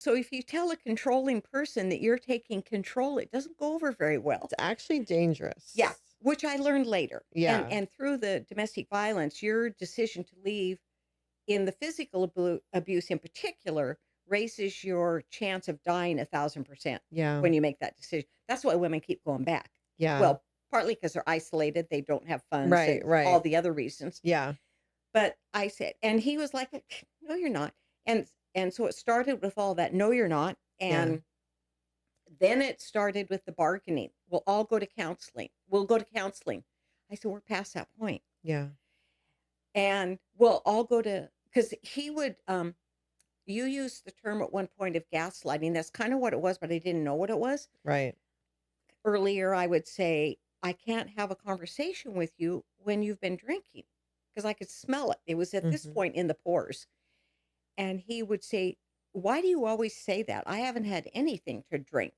So if you tell a controlling person that you're taking control, it doesn't go over very well. It's actually Yeah, dangerous. which I learned later. And Yeah. and through the domestic violence, your decision to leave in the physical abuse in particular raises your chance of dying 1,000% Yeah. when you make that decision. That's why women keep going back. Yeah. Well, partly because they're isolated, they don't have funds, Right, and all right. the other reasons. Yeah. But I said, and he was like, "No, you're not." And so it started with all that, "No, you're not." Yeah. And then it started with the bargaining. "We'll all go to counseling. We'll go to counseling." I said, "We're past that point." Yeah. And we'll all go to, because he would, you used the term at one point of gaslighting. That's kind of what it was, but I didn't know what it was. Right. Earlier, I would say, "I can't have a conversation with you when you've been drinking," because I could smell it. It was at this Mhm. point in the pores. And he would say, "Why do you always say that? I haven't had anything to drink."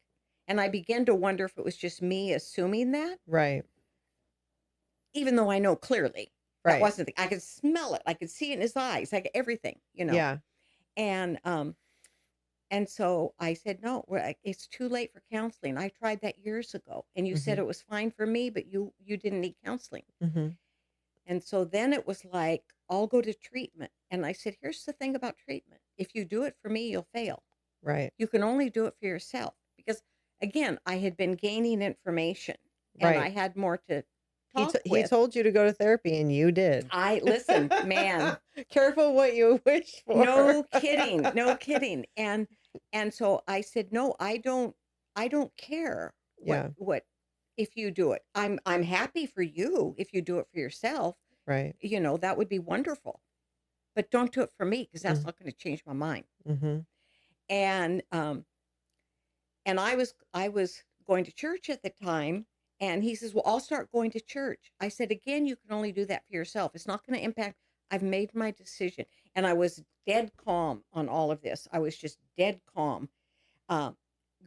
And I began to wonder if it was just me assuming that, Right. even though I know clearly that Right. wasn't I could smell it. I could see it in his eyes, like everything. Yeah. And and so I said, "No, it's too late for counseling. I tried that years ago, and you said Mhm. it was fine for me, but you didn't need counseling." Mhm. And so then it was like, "I'll go to treatment." And I said, "Here's the thing about treatment. If you do it for me, you'll fail. Right. You can only do it for yourself." Because again, I had been gaining information and I Right. had more to He talk t he with. told you to go to therapy and you did. I listen, man, Careful what you wish for. no kidding, no kidding. And so I said, "No, I don't care what Yeah. if you do it. I'm happy for you if you do it for yourself. Right. That would be wonderful. But don't do it for me because that's Mm. not going to change my mind." Mhm. And I was going to church at the time, and he says, "Well, I'll start going to church." I said, "Again, you can only do that for yourself. It's not going to impact. I've made my decision." And I was dead calm on all of this. I was just dead calm, um,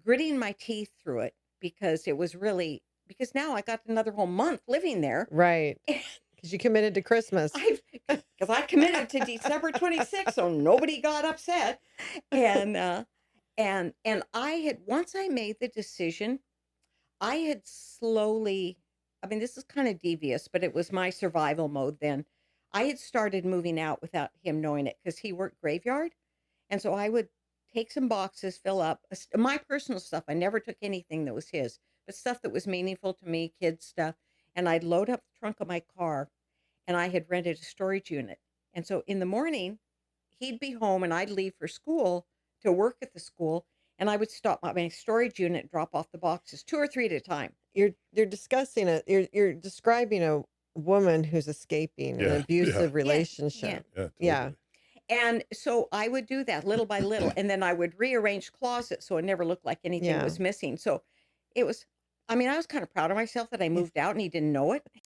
gritting my teeth through it because it was really because now I got another whole month living there. Right. And 'Cause you committed to Christmas. I've because I committed to December 26th, so nobody got upset. And and I had once I made the decision, I had slowly, I mean, this is kind of devious, but it was my survival mode then. I had started moving out without him knowing it because he worked graveyard. And so I would take some boxes, fill up my personal stuff. I never took anything that was his, but stuff that was meaningful to me, kids stuff. And I'd load up the trunk of my car, and I had rented a storage unit. And so in the morning, he'd be home and I'd leave for school to work at the school. And I would stop at my storage unit and drop off the boxes, two or three at a time. You're discussing it. You're describing a woman who's escaping an Yeah, yeah, abusive Yeah, yeah. relationship. yeah, Yeah. totally. And so I would do that little by little, and then I would rearrange closets so it never looked like anything Yeah. was missing. So it was, I mean, I was kind of proud of myself that I Yeah. moved out and he didn't know it.